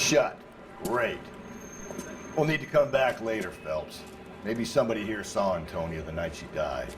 Shut. Great. We'll need to come back later, Phelps. Maybe somebody here saw Antonia the night she died.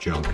Junk.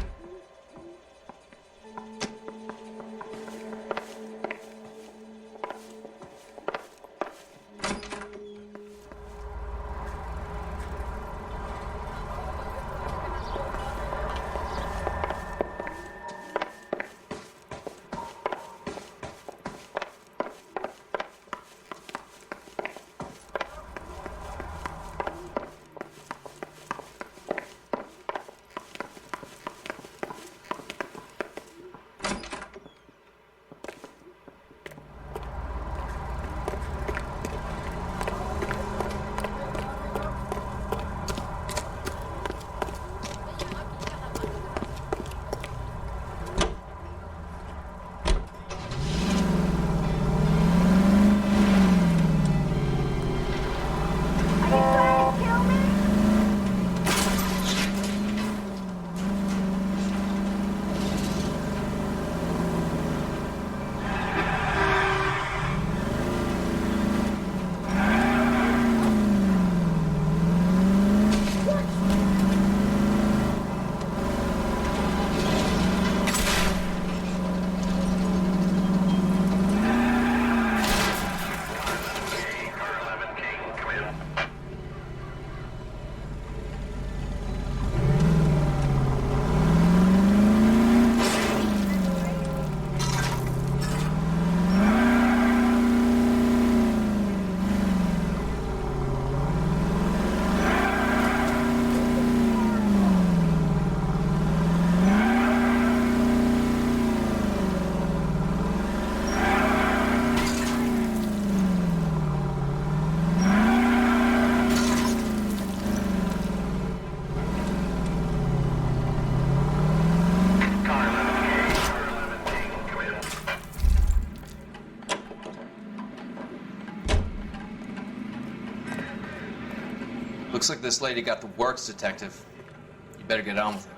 Looks like this lady got the works, Detective. You better get on with it.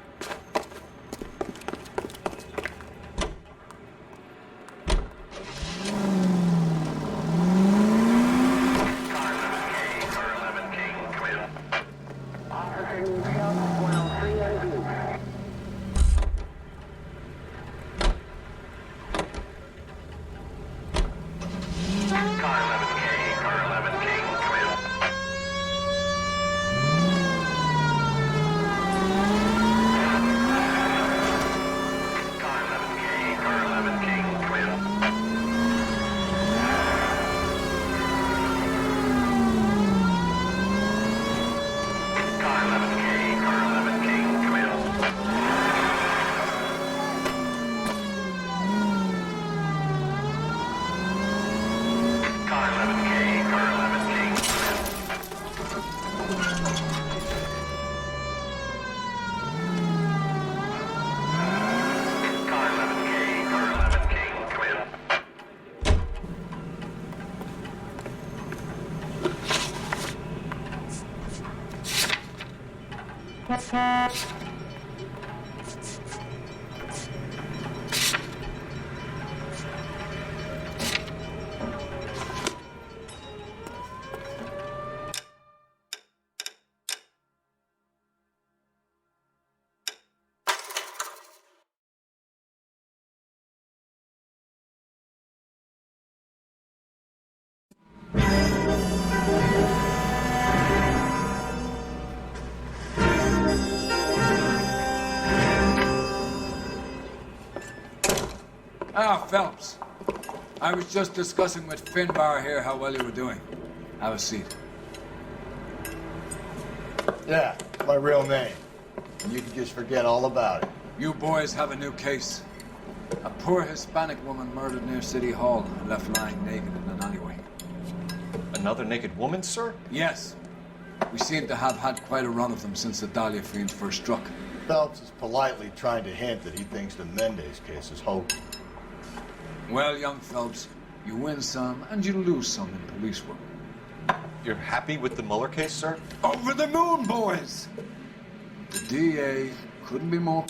Ah, Phelps. I was just discussing with Finbar here how well you were doing. Have a seat. Yeah, it's my real name. And you can just forget all about it. You boys have a new case. A poor Hispanic woman murdered near City Hall and left lying naked in an alleyway. Another naked woman, sir? Yes. We seem to have had quite a run of them since the Dahlia fiends first struck. Phelps is politely trying to hint that he thinks the Mendez case is hope. Well, young Phelps, you win some and you lose some in police work. You're happy with the Mueller case, sir? Over the moon, boys! The DA couldn't be more...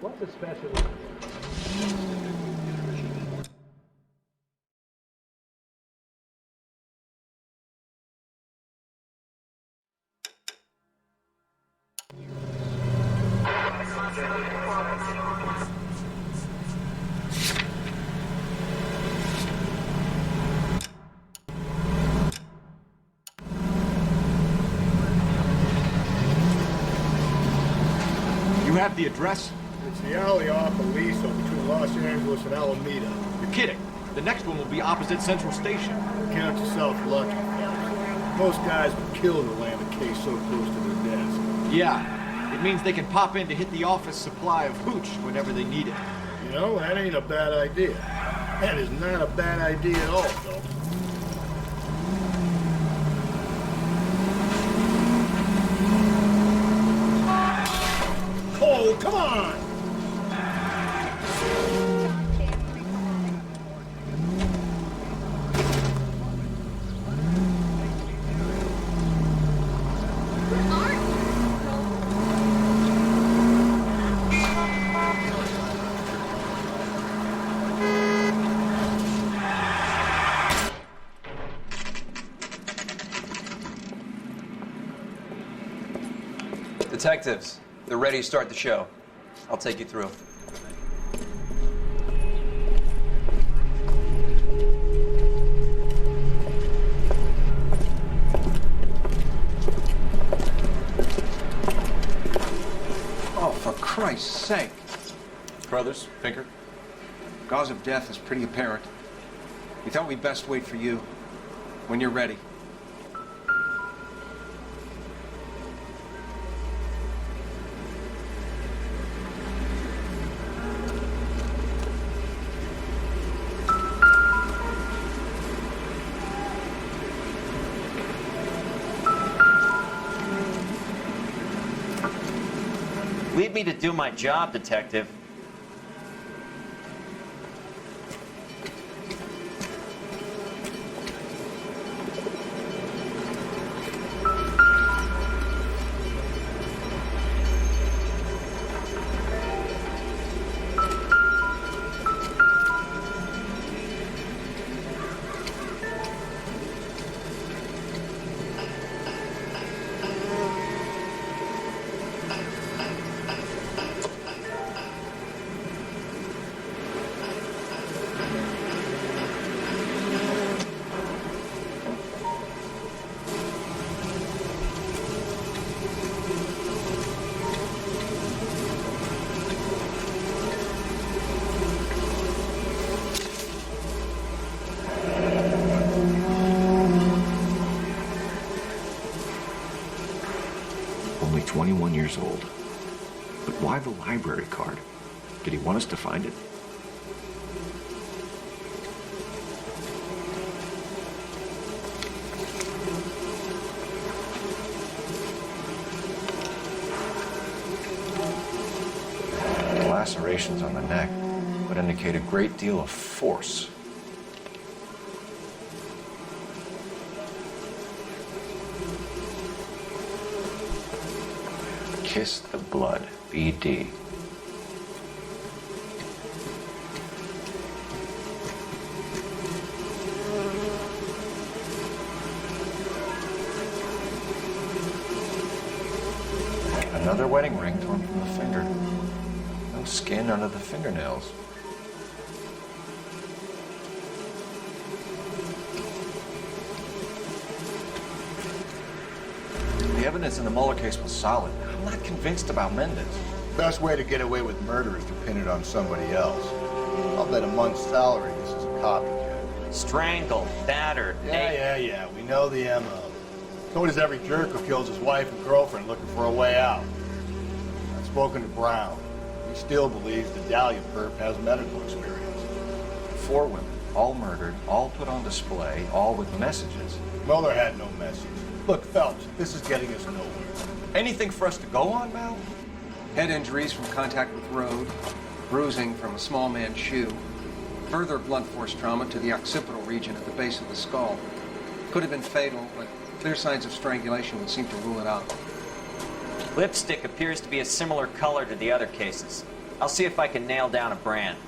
What's a special? You have the address? It's the alley off Aliso between Los Angeles and Alameda. You're kidding. The next one will be opposite Central Station. Count yourself lucky. Most guys would kill to land a case so close to their desk. Yeah. It means they can pop in to hit the office supply of hooch whenever they need it. You know, that ain't a bad idea. That is not a bad idea at all, though. Oh, come on! Detectives, they're ready to start the show. I'll take you through. Oh, for Christ's sake. Brothers, Pinker? Cause of death is pretty apparent. We thought we'd best wait for you. When you're ready. Leave me to do my job, Detective. Only 21 years old. But why the library card? Did he want us to find it? The lacerations on the neck would indicate a great deal of force. Kiss the blood, BD. Another wedding ring torn from the finger. No skin under the fingernails. The evidence in the Mueller case was solid. I'm not convinced about Mendez. Best way to get away with murder is to pin it on somebody else. I'll bet a month's salary this is a copycat. Strangled, battered, Yeah. We know the MO. So does every jerk who kills his wife and girlfriend looking for a way out. I've spoken to Brown. He still believes the Dahlia perp has medical experience. 4 women, all murdered, all put on display, all with messages. Mueller had no message. Look, Phelps, this is getting us nowhere. Anything for us to go on, Mal? Head injuries from contact with road, bruising from a small man's shoe, further blunt force trauma to the occipital region at the base of the skull. Could have been fatal, but clear signs of strangulation would seem to rule it out. Lipstick appears to be a similar color to the other cases. I'll see if I can nail down a brand.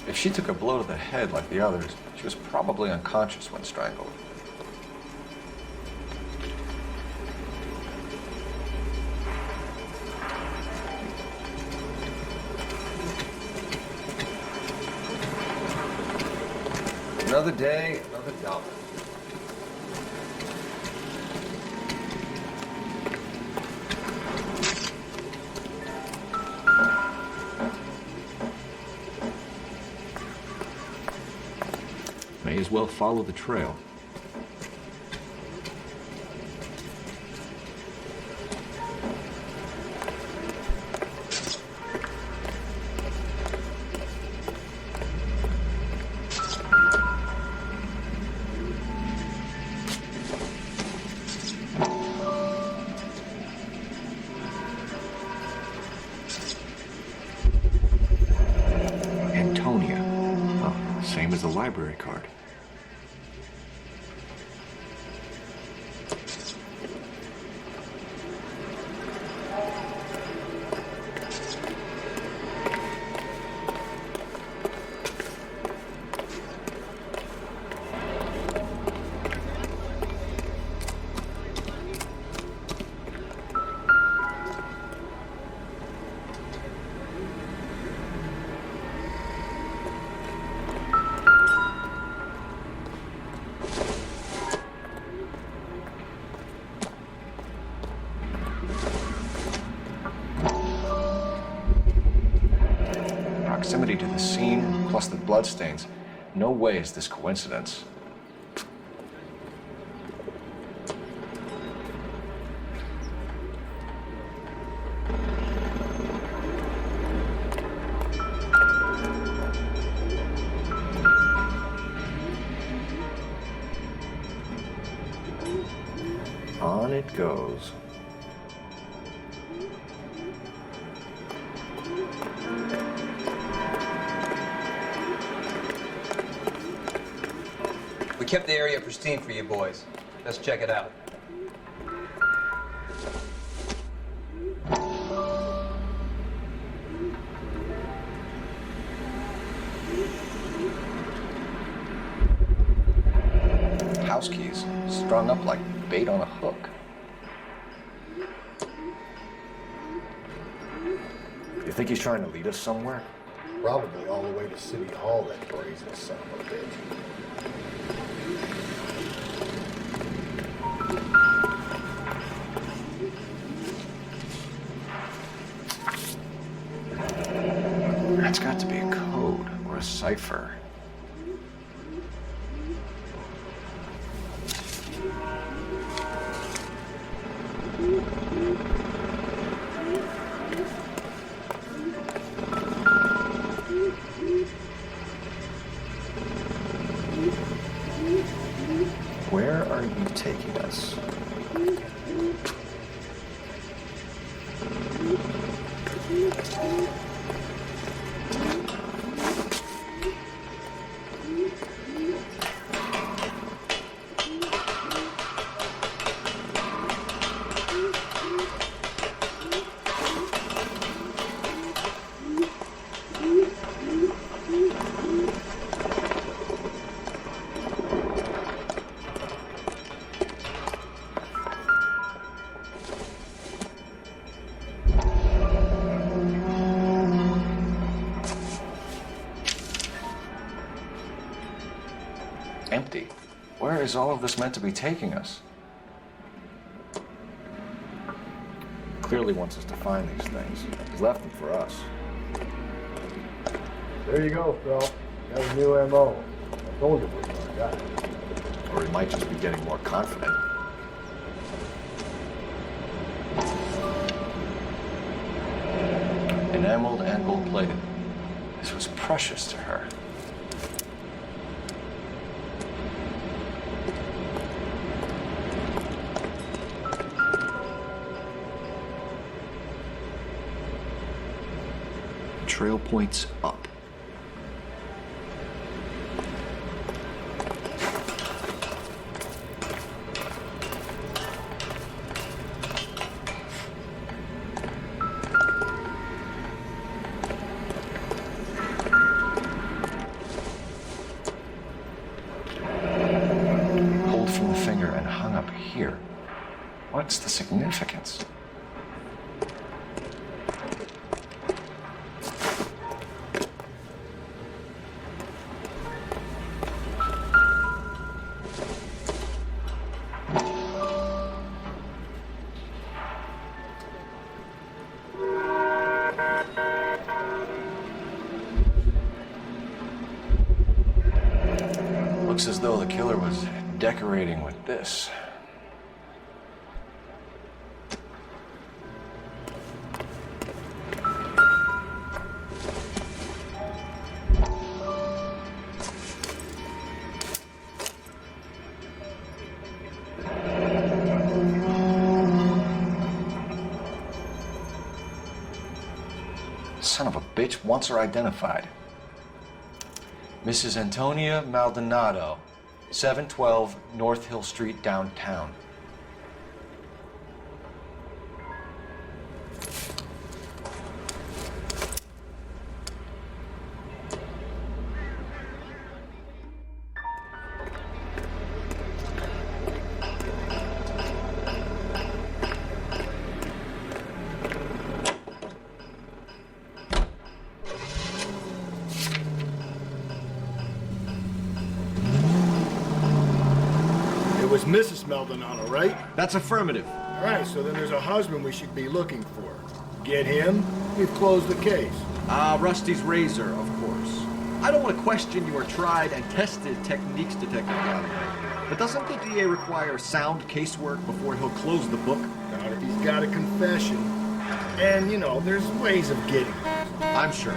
If she took a blow to the head like the others, she was probably unconscious when strangled. Another day, another dollar. May as well follow the trail. proximity to the scene, plus the bloodstains, no way is this coincidence. On it goes. We kept the area pristine for you boys. Let's check it out. House keys strung up like bait on a hook. You think he's trying to lead us somewhere? Probably all the way to City Hall, that brazen son of a bitch. That's got to be a code or a cipher. Where are you taking us? Empty. Where is all of this meant to be taking us? Clearly wants us to find these things. He's left them for us. There you go, Phil. Got a new M.O. I told you we were gonna die. Or he might just be getting more confident. Enameled and gold-plated. This was precious to her. Trail points up. Pulled from the finger and hung up here. What's the significance? Looks as though the killer was decorating with this. Son of a bitch wants her identified. Mrs. Antonia Maldonado, 712 North Hill Street, downtown. It was Mrs. Maldonado, right? That's affirmative. All right, so then there's a husband we should be looking for. Get him, we've closed the case. Rusty's razor, of course. I don't want to question your tried and tested techniques, Detective Galloway. But doesn't the DA require sound casework before he'll close the book? Not if he's got a confession. And, you know, there's ways of getting it. I'm sure.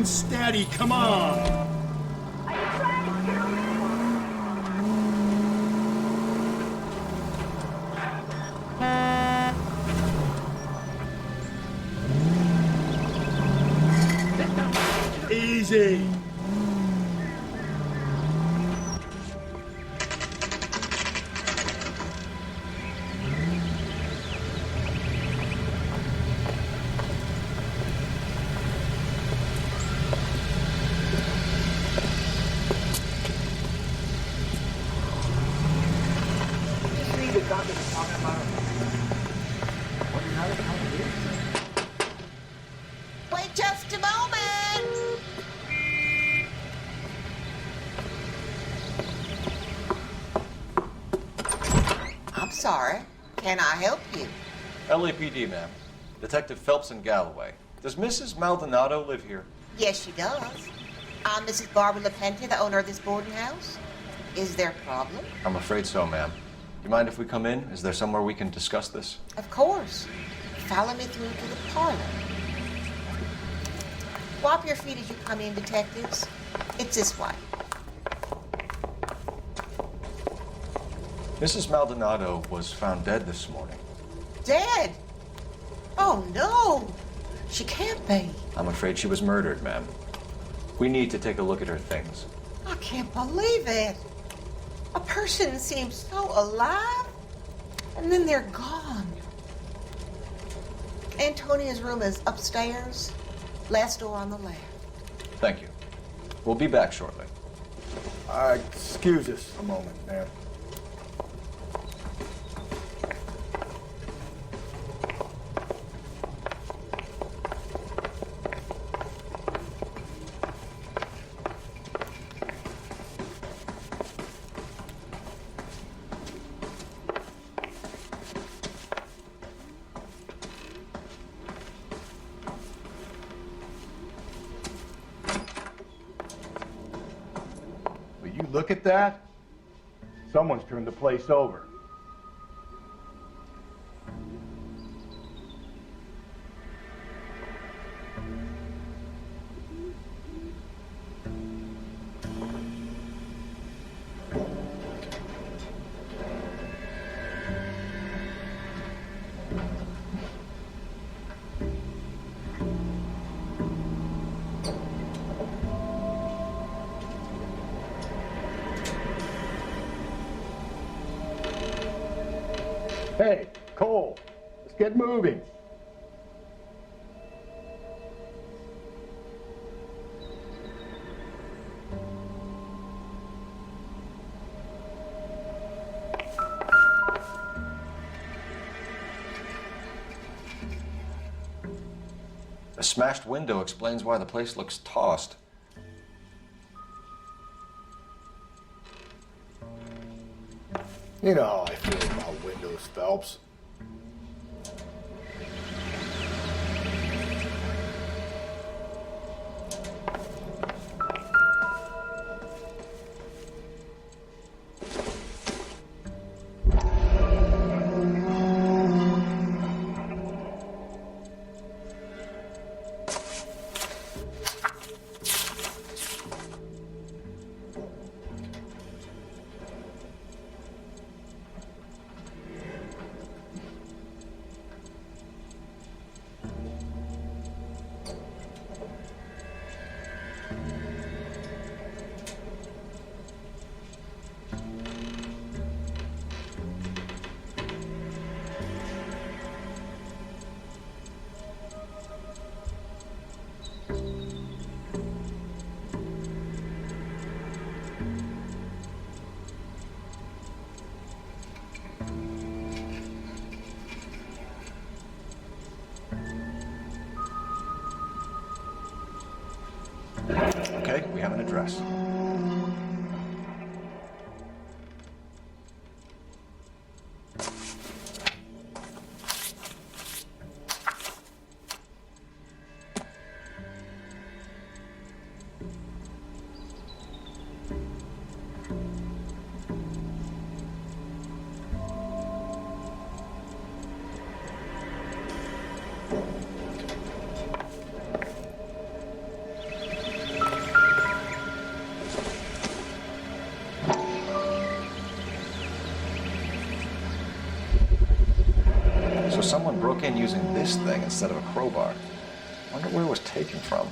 Steady, come on! Are you trying to kill me? Easy! Wait just a moment! I'm sorry. Can I help you? LAPD, ma'am. Detective Phelps and Galloway. Does Mrs. Maldonado live here? Yes, she does. I'm Mrs. Barbara LaPenta, the owner of this boarding house. Is there a problem? I'm afraid so, ma'am. Do you mind if we come in? Is there somewhere we can discuss this? Of course. Follow me through to the parlor. Wipe your feet as you come in, detectives. It's this way. Mrs. Maldonado was found dead this morning. Dead? Oh, no. She can't be. I'm afraid she was murdered, ma'am. We need to take a look at her things. I can't believe it. A person seems so alive, and then they're gone. Antonia's room is upstairs, last door on the left. Thank you. We'll be back shortly. Excuse us a moment, ma'am. You look at that? Someone's turned the place over. Hey, Cole, let's get moving. A smashed window explains why the place looks tossed. You know how I feel about windows, Phelps. address. So someone broke in using this thing instead of a crowbar. Wonder where it was taken from.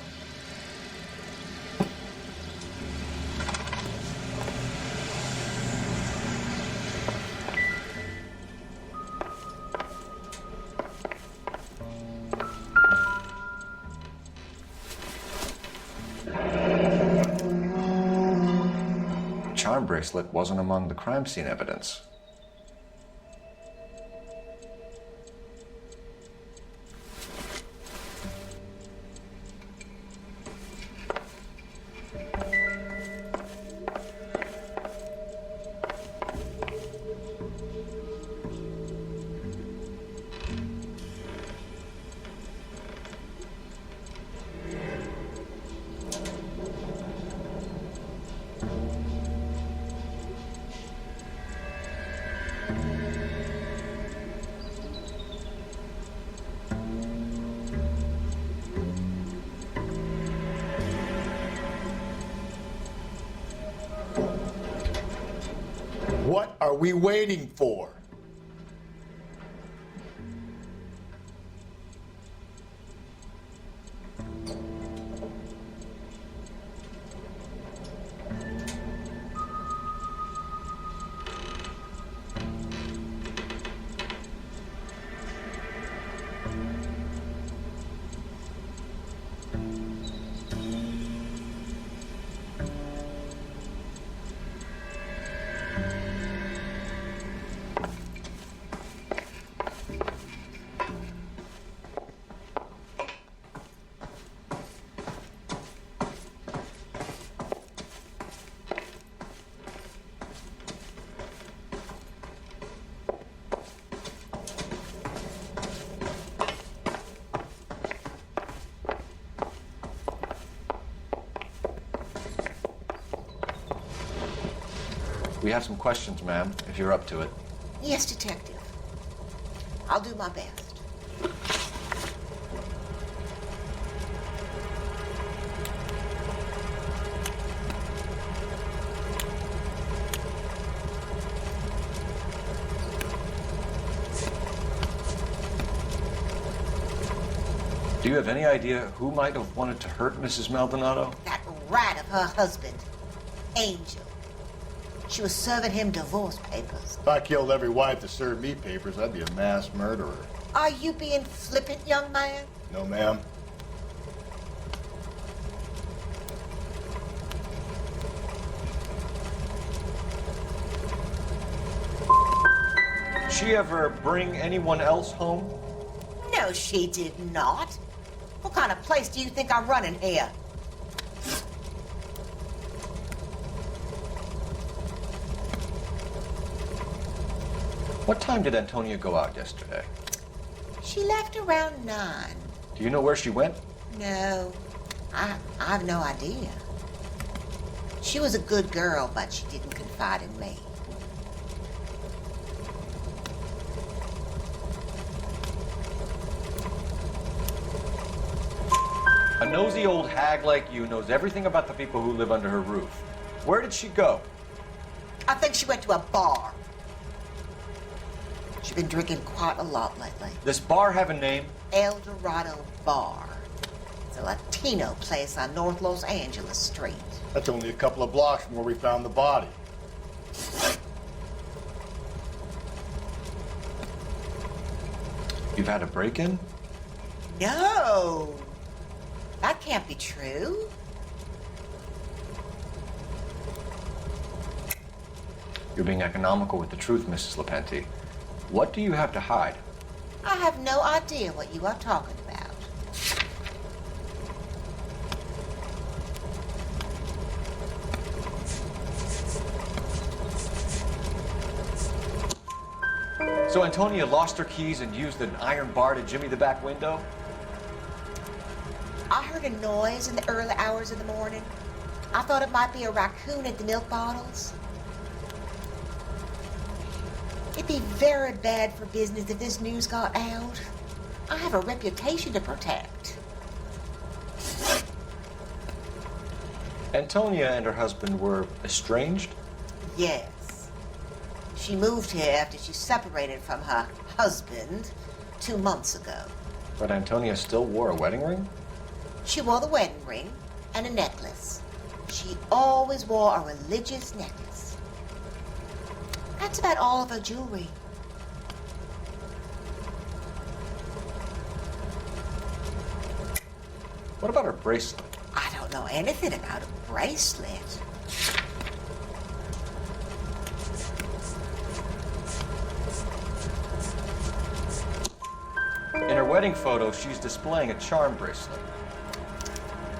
The charm bracelet wasn't among the crime scene evidence. What are we waiting for? We have some questions, ma'am, if you're up to it. Yes, Detective. I'll do my best. Do you have any idea who might have wanted to hurt Mrs. Maldonado? That rat of her husband, Angel. She was serving him divorce papers. If I killed every wife that served me papers, I'd be a mass murderer. Are you being flippant, young man? No, ma'am. She ever bring anyone else home? No, she did not. What kind of place do you think I'm running here? What time did Antonia go out yesterday? She left around 9. Do you know where she went? No, I have no idea. She was a good girl, but she didn't confide in me. A nosy old hag like you knows everything about the people who live under her roof. Where did she go? I think she went to a bar. She's been drinking quite a lot lately. This bar have a name? El Dorado Bar. It's a Latino place on North Los Angeles Street. That's only a couple of blocks from where we found the body. You've had a break-in? No, that can't be true. You're being economical with the truth, Mrs. Lepenti. What do you have to hide? I have no idea what you are talking about. So Antonia lost her keys and used an iron bar to jimmy the back window? I heard a noise in the early hours of the morning. I thought it might be a raccoon at the milk bottles. It'd be very bad for business if this news got out. I have a reputation to protect. Antonia and her husband were estranged? Yes. She moved here after she separated from her husband 2 months ago. But Antonia still wore a wedding ring? She wore the wedding ring and a necklace. She always wore a religious necklace. That's about all of her jewelry. What about her bracelet? I don't know anything about a bracelet. In her wedding photo, she's displaying a charm bracelet.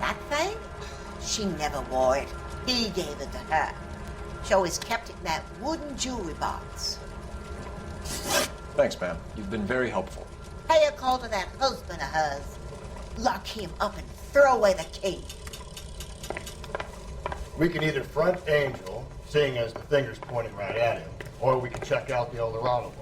That thing? She never wore it. He gave it to her. She always kept it in that wooden jewelry box. Thanks, ma'am. You've been very helpful. Pay a call to that husband of hers. Lock him up and throw away the key. We can either front Angel, seeing as the finger's pointing right at him, or we can check out the Eldorado bar.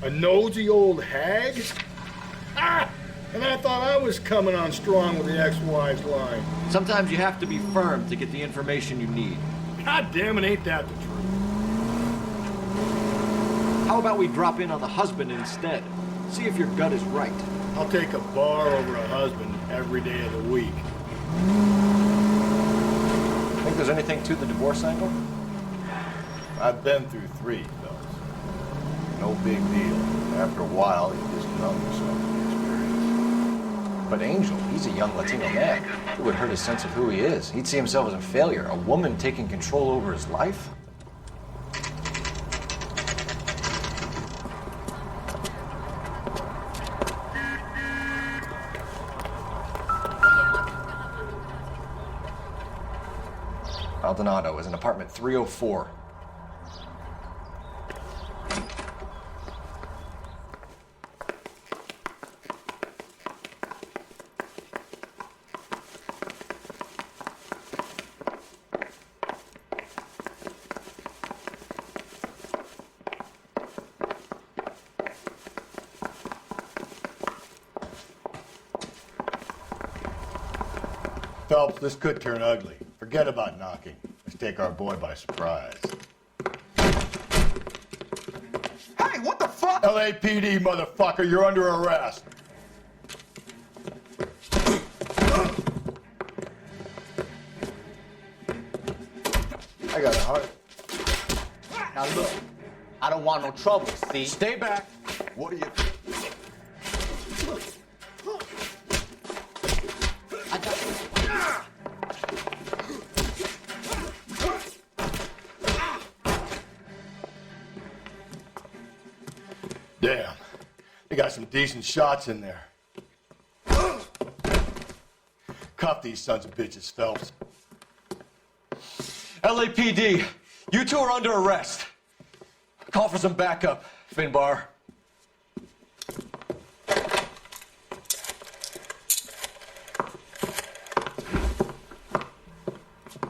A nosy old hag? Ah! And I thought I was coming on strong with the ex-wife's line. Sometimes you have to be firm to get the information you need. God damn it, ain't that the truth? How about we drop in on the husband instead? See if your gut is right. I'll take a bar over a husband every day of the week. Think there's anything to the divorce angle? I've been through 3, fellas. No big deal. After a while, you just numb yourself to the experience. But Angel, he's a young Latino man. It would hurt his sense of who he is. He'd see himself as a failure. A woman taking control over his life? Maldonado is in apartment 304. Phelps, this could turn ugly. Forget about knocking. Let's take our boy by surprise. Hey, what the fuck? LAPD, motherfucker, you're under arrest. I got a heart. Now look, I don't want no trouble, see? Stay back. What are you... Damn. They got some decent shots in there. Cuff these sons of bitches, Phelps. LAPD, you two are under arrest. Call for some backup, Finbar.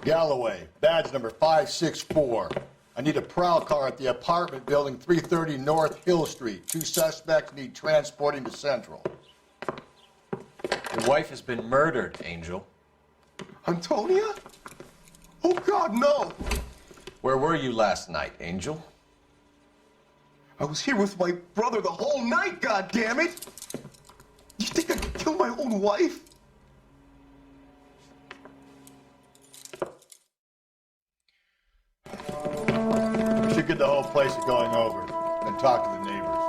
Galloway, badge number 564. I need a prowl car at the apartment building 330 North Hill Street. 2 suspects need transporting to Central. Your wife has been murdered, Angel. Antonia? Oh, God, no! Where were you last night, Angel? I was here with my brother the whole night, God damn it! You think I could kill my own wife? We should get the whole place going over, then talk to the neighbors.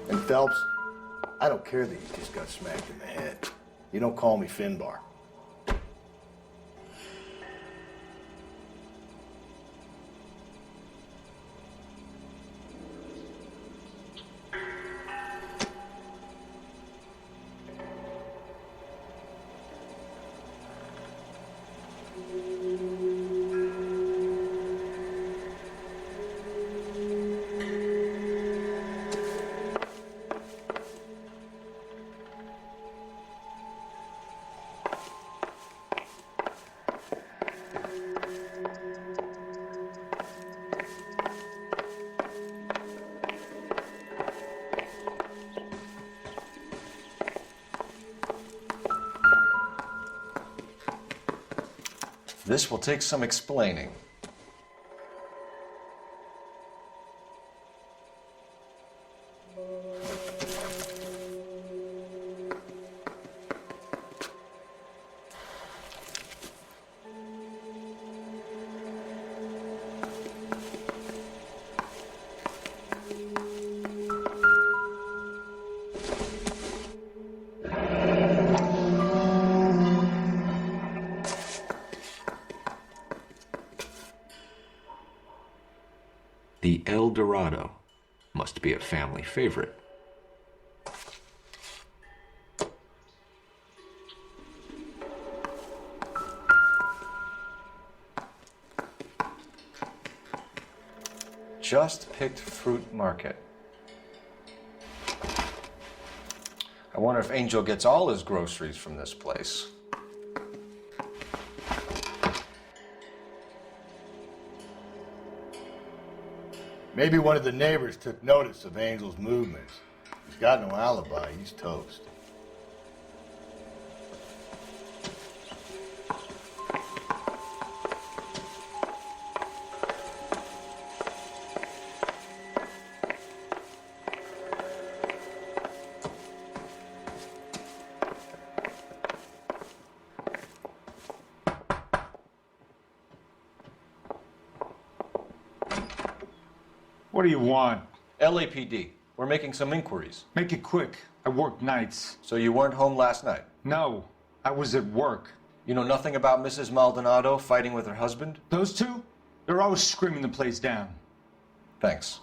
And Phelps, I don't care that you just got smacked in the head. You don't call me Finbar. This will take some explaining. The El Dorado must be a family favorite. Just picked fruit market. I wonder if Angel gets all his groceries from this place. Maybe one of the neighbors took notice of Angel's movements. He's got no alibi. He's toast. What do you want? LAPD. We're making some inquiries. Make it quick. I work nights. So you weren't home last night? No, I was at work. You know nothing about Mrs. Maldonado fighting with her husband? Those two? They're always screaming the place down. Thanks.